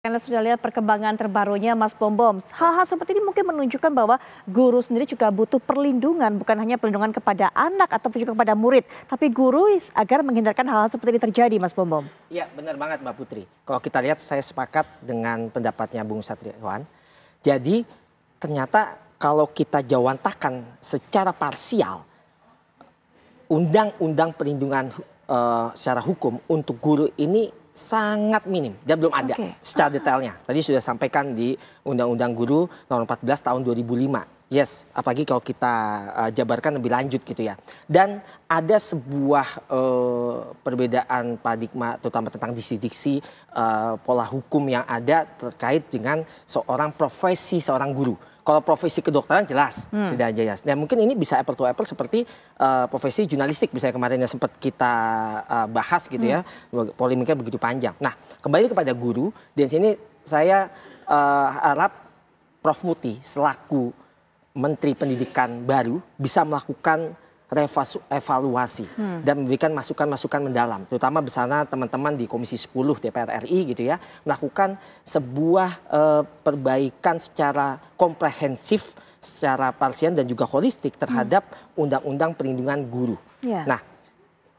Anda sudah lihat perkembangan terbarunya Mas Bom. Hal-hal seperti ini mungkin menunjukkan bahwa guru sendiri juga butuh perlindungan, bukan hanya perlindungan kepada anak ataupun juga kepada murid, tapi guru agar menghindarkan hal-hal seperti ini terjadi, Mas Bom. Iya, benar banget Mbak Putri. Kalau kita lihat, saya sepakat dengan pendapatnya Bung Satriawan. Jadi ternyata kalau kita jawantakan secara parsial, undang-undang perlindungan secara hukum untuk guru ini sangat minim dan belum ada secara detailnya. Tadi sudah sampaikan di Undang-Undang Guru Nomor 14 Tahun 2005. Yes, apalagi kalau kita jabarkan lebih lanjut gitu ya. Dan ada sebuah perbedaan paradigma terutama tentang diksi-diksi pola hukum yang ada terkait dengan seorang profesi seorang guru. Kalau profesi kedokteran jelas, sudah jelas. Nah mungkin ini bisa apple to apple seperti profesi jurnalistik misalnya kemarin yang sempat kita bahas gitu ya. Polemiknya begitu panjang. Nah kembali kepada guru, dan sini saya harap Prof. Muti selaku Menteri Pendidikan baru bisa melakukan evaluasi dan memberikan masukan-masukan mendalam, terutama bersama teman-teman di Komisi 10 DPR RI gitu ya, melakukan sebuah perbaikan secara komprehensif, secara parsial dan juga holistik terhadap Undang-Undang Perlindungan Guru. Nah,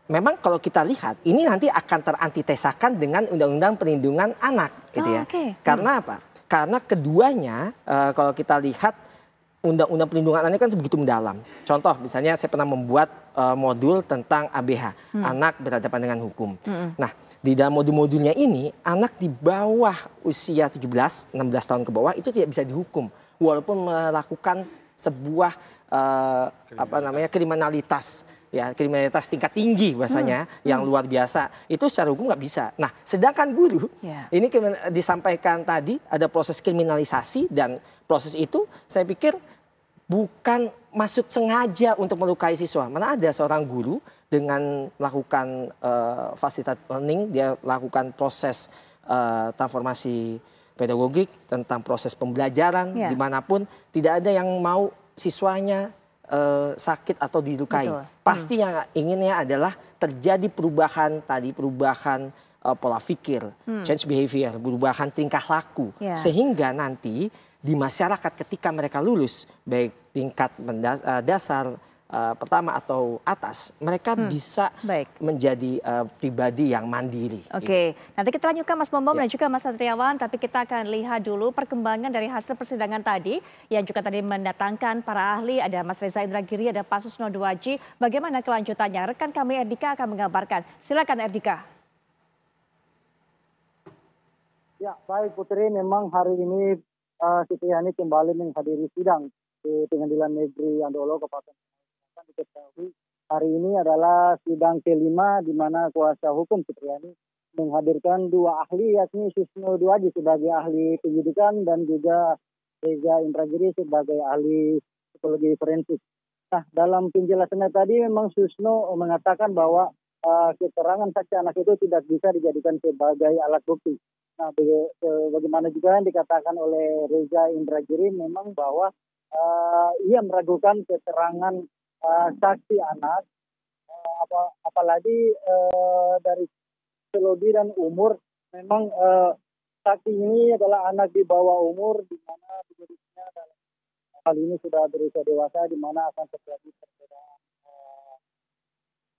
memang kalau kita lihat ini nanti akan terantitesakan dengan Undang-Undang Perlindungan Anak gitu ya. Karena apa? Karena keduanya kalau kita lihat Undang-Undang Perlindungan Anak kan begitu mendalam. Contoh misalnya saya pernah membuat modul tentang ABH, anak berhadapan dengan hukum. Nah di dalam modul-modulnya ini anak di bawah usia 16 tahun ke bawah itu tidak bisa dihukum. Walaupun melakukan sebuah kriminalitas. Ya, kriminalitas tingkat tinggi bahasanya yang luar biasa itu secara hukum nggak bisa. Nah, sedangkan guru ini disampaikan tadi ada proses kriminalisasi dan proses itu saya pikir bukan maksud sengaja untuk melukai siswa. Mana ada seorang guru dengan melakukan facilitated learning, dia melakukan proses transformasi pedagogik tentang proses pembelajaran dimanapun, tidak ada yang mau siswanya sakit atau dilukai. Pasti yang inginnya adalah terjadi perubahan tadi, perubahan pola pikir, change behavior, perubahan tingkah laku. Sehingga nanti di masyarakat ketika mereka lulus, baik tingkat dasar, pertama atau atas, mereka bisa menjadi pribadi yang mandiri. Nanti kita lanjutkan Mas Bom dan juga Mas Satriawan, tapi kita akan lihat dulu perkembangan dari hasil persidangan tadi yang juga tadi mendatangkan para ahli, ada Mas Reza Indragiri, ada Pak Susno Duwaji. Bagaimana kelanjutannya? Rekan kami Erdika akan mengabarkan. Silakan Erdika. Ya, baik Putri, memang hari ini Siti Yani kembali menghadiri sidang di Pengadilan Negeri Andolo Kabupaten. Diketahui hari ini adalah sidang kelima di mana kuasa hukum Cipriani menghadirkan dua ahli, yakni Susno Duwaji sebagai ahli penyidikan dan juga Reza Indragiri sebagai ahli psikologi forensik. Nah, dalam penjelasannya tadi memang Susno mengatakan bahwa keterangan saksi anak itu tidak bisa dijadikan sebagai alat bukti. Nah, bagaimana juga yang dikatakan oleh Reza Indragiri memang bahwa ia meragukan keterangan saksi anak, apalagi dari psikologi dan umur, memang saksi ini adalah anak di bawah umur, di mana penyidikannya dalam hal ini sudah berusia dewasa, di mana akan terjadi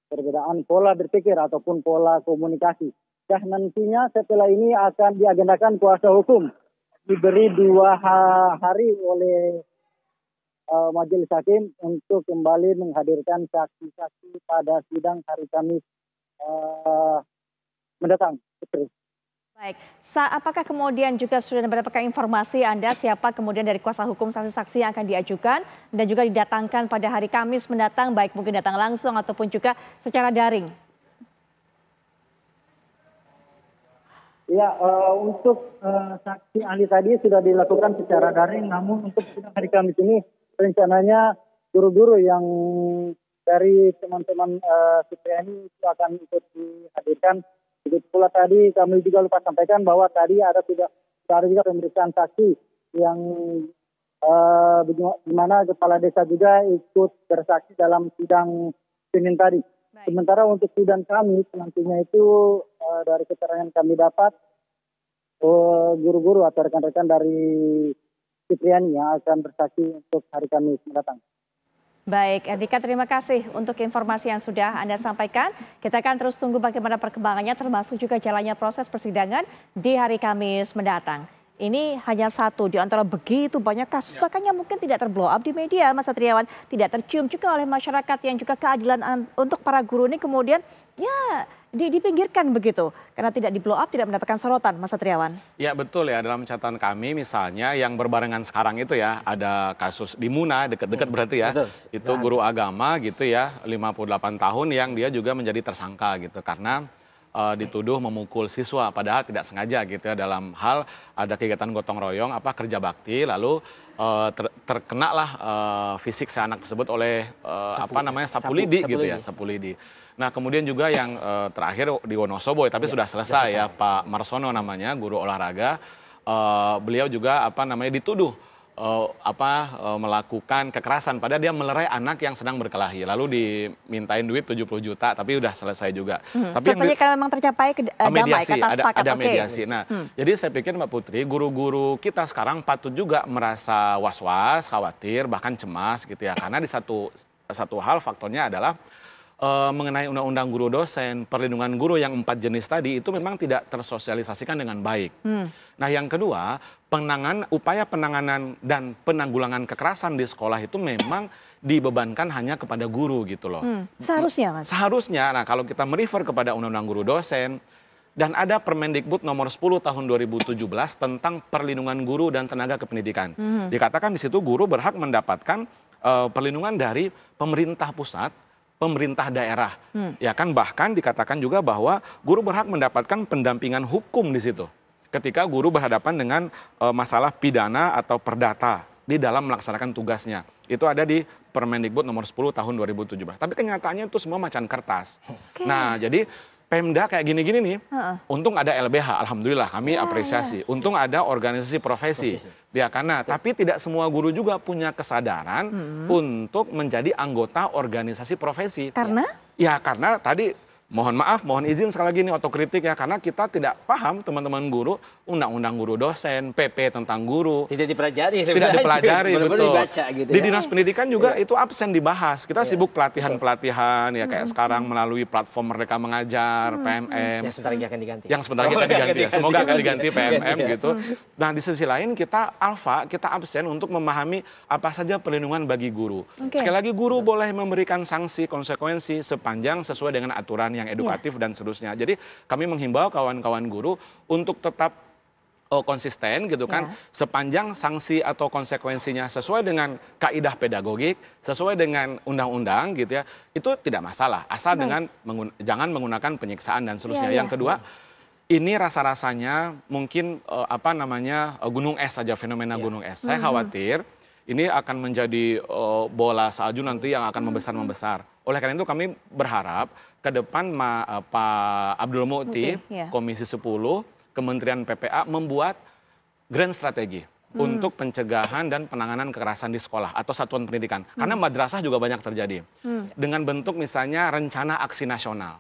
perbedaan pola berpikir ataupun pola komunikasi. Dan nantinya setelah ini akan diagendakan kuasa hukum diberi 2 hari oleh Majelis Hakim untuk kembali menghadirkan saksi-saksi pada sidang hari Kamis mendatang. Baik, apakah kemudian juga sudah mendapatkan informasi Anda siapa kemudian dari kuasa hukum saksi-saksi yang akan diajukan dan juga didatangkan pada hari Kamis mendatang, baik mungkin datang langsung ataupun juga secara daring? Ya, untuk saksi ahli tadi sudah dilakukan secara daring, namun untuk sidang hari Kamis ini rencananya guru-guru yang dari teman-teman Cipriani itu akan ikut dihadirkan. Begitu pula tadi kami juga lupa sampaikan bahwa tadi ada juga pemeriksaan saksi yang di mana kepala desa juga ikut bersaksi dalam sidang Senin tadi. Sementara untuk sidang kami nantinya itu dari keterangan kami dapat guru-guru atau rekan-rekan dari Cipriani yang akan bersaksi untuk hari Kamis mendatang. Baik, Erdika, terima kasih untuk informasi yang sudah Anda sampaikan. Kita akan terus tunggu bagaimana perkembangannya, termasuk juga jalannya proses persidangan di hari Kamis mendatang. Ini hanya satu di antara begitu banyak kasus, makanya mungkin tidak terblow up di media, Mas Satriawan. Tidak tercium juga oleh masyarakat yang juga keadilan untuk para guru ini kemudian ya dipinggirkan begitu. Karena tidak di blow up, tidak mendapatkan sorotan, Mas Satriawan. Ya betul ya, dalam catatan kami misalnya yang berbarengan sekarang itu ya, ada kasus di Muna, dekat-dekat berarti ya. Betul. Itu guru agama gitu ya, 58 tahun yang dia juga menjadi tersangka gitu. Karena dituduh memukul siswa padahal tidak sengaja gitu ya, dalam hal ada kegiatan gotong royong kerja bakti, lalu terkenalah fisik si anak tersebut oleh sapu lidi gitu ya, sapu lidi. Nah kemudian juga yang terakhir di Wonosobo tapi sudah selesai ya, Pak Marsono namanya, guru olahraga. Beliau juga dituduh melakukan kekerasan padahal dia melerai anak yang sedang berkelahi, lalu dimintain duit 70 juta tapi udah selesai juga. Tapi kalau memang tercapai mediasi, damai, kata sepakat. ada mediasi. Nah, jadi saya pikir Mbak Putri, guru-guru kita sekarang patut juga merasa was-was, khawatir, bahkan cemas gitu ya, karena di satu hal faktornya adalah mengenai undang-undang guru dosen, perlindungan guru yang 4 jenis tadi itu memang tidak tersosialisasikan dengan baik. Nah yang kedua, upaya penanganan dan penanggulangan kekerasan di sekolah itu memang dibebankan hanya kepada guru gitu loh. Seharusnya, Mas. Seharusnya, nah kalau kita merefer kepada undang-undang guru dosen, dan ada Permendikbud nomor 10 tahun 2017 tentang perlindungan guru dan tenaga kependidikan. Dikatakan di situ guru berhak mendapatkan perlindungan dari pemerintah pusat, pemerintah daerah, ya kan, bahkan dikatakan juga bahwa guru berhak mendapatkan pendampingan hukum di situ ketika guru berhadapan dengan masalah pidana atau perdata di dalam melaksanakan tugasnya. Itu ada di Permendikbud nomor 10 tahun 2017. Tapi kenyataannya itu semua macan kertas. Nah, jadi Pemda kayak gini-gini nih, untung ada LBH, alhamdulillah kami apresiasi. Untung ada organisasi profesi. Ya karena, tapi tidak semua guru juga punya kesadaran untuk menjadi anggota organisasi profesi. Karena? Ya karena tadi mohon maaf, mohon izin sekali lagi nih otokritik ya, karena kita tidak paham teman-teman guru, undang-undang guru dosen, PP tentang guru. Tidak dipelajari. Betul. Dibaca, gitu di ya. Dinas Pendidikan juga itu absen dibahas. Kita sibuk pelatihan-pelatihan ya kayak sekarang melalui platform Merdeka Mengajar, PMM. Yang sebentar lagi akan diganti. Yang sebentar lagi akan diganti ya. Semoga akan diganti PMM gitu. Nah di sisi lain kita absen untuk memahami apa saja perlindungan bagi guru. Sekali lagi guru boleh memberikan sanksi, konsekuensi sepanjang sesuai dengan aturan yang edukatif dan seterusnya. Jadi kami menghimbau kawan-kawan guru untuk tetap konsisten gitu kan, sepanjang sanksi atau konsekuensinya sesuai dengan kaidah pedagogik, sesuai dengan undang-undang gitu ya, itu tidak masalah, asal dengan jangan menggunakan penyiksaan dan seterusnya. Yang kedua, ini rasa-rasanya mungkin gunung es saja, fenomena gunung es. Saya khawatir ini akan menjadi bola salju nanti yang akan membesar-membesar. Oleh karena itu kami berharap ke depan Pak Abdul Mukti, Komisi 10, Kementerian PPA membuat grand strategi untuk pencegahan dan penanganan kekerasan di sekolah atau satuan pendidikan. Karena madrasah juga banyak terjadi. Dengan bentuk misalnya rencana aksi nasional,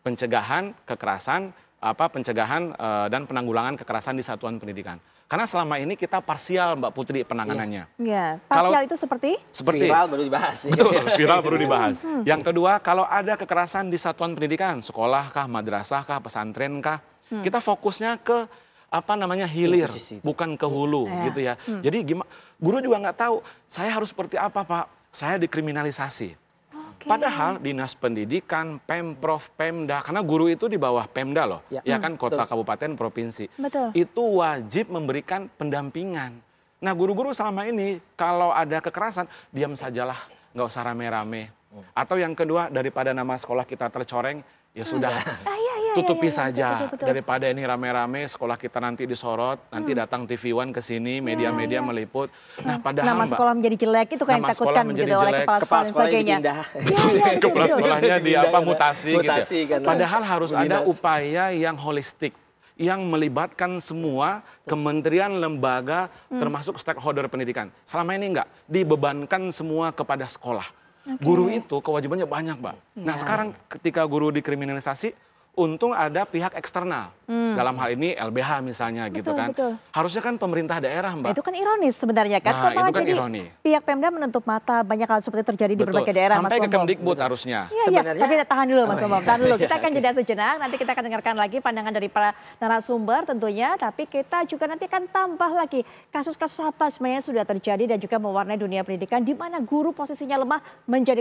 pencegahan kekerasan, pencegahan dan penanggulangan kekerasan di satuan pendidikan. Karena selama ini kita parsial, Mbak Putri, penanganannya. Iya, parsial itu seperti? Viral baru dibahas. Betul, viral baru dibahas. Yang kedua, kalau ada kekerasan di satuan pendidikan, sekolah kah, madrasah kah, pesantren kah, kita fokusnya ke hilir, bukan ke hulu gitu ya. Jadi guru juga nggak tahu, saya harus seperti apa Pak, saya dikriminalisasi. Padahal Dinas Pendidikan, Pemprov, Pemda, karena guru itu di bawah Pemda loh, ya kan, kota, kabupaten, provinsi. Itu wajib memberikan pendampingan. Nah guru-guru selama ini kalau ada kekerasan, diam sajalah, nggak usah rame-rame. Atau yang kedua, daripada nama sekolah kita tercoreng, ya sudah, tutupi saja. Betul. Daripada ini rame-rame, sekolah kita nanti disorot, nanti datang TV One ke sini, media-media meliput. Nah, padahal nama sekolah menjadi jelek itu kan yang ditakutkan gitu oleh kepala sekolah dan sebagainya. Kepala sekolahnya mutasi gitu. Padahal harus ada upaya yang holistik, yang melibatkan semua kementerian, lembaga, termasuk stakeholder pendidikan. Selama ini enggak, dibebankan semua kepada sekolah. Guru itu kewajibannya banyak, Mbak. Nah sekarang ketika guru dikriminalisasi, untung ada pihak eksternal. Dalam hal ini LBH misalnya gitu kan. Betul. Harusnya kan pemerintah daerah, Mbak. Nah, itu kan ironis sebenarnya kan. Nah, Kok malah itu kan jadi ironi. pihak Pemda menutup mata banyak hal seperti itu terjadi di Betul. berbagai daerah, Sampai Mas ke Bombom. Kemdikbud harusnya. Iya, Sebenarnya- tapi tahan dulu Mas Oh, Bombom, iya. tahan dulu. Kita Iya, akan oke. jeda sejenak, nanti kita akan dengarkan lagi pandangan dari para narasumber tentunya, tapi kita juga nanti akan tambah lagi kasus-kasus apa sebenarnya sudah terjadi dan juga mewarnai dunia pendidikan di mana guru posisinya lemah menjadi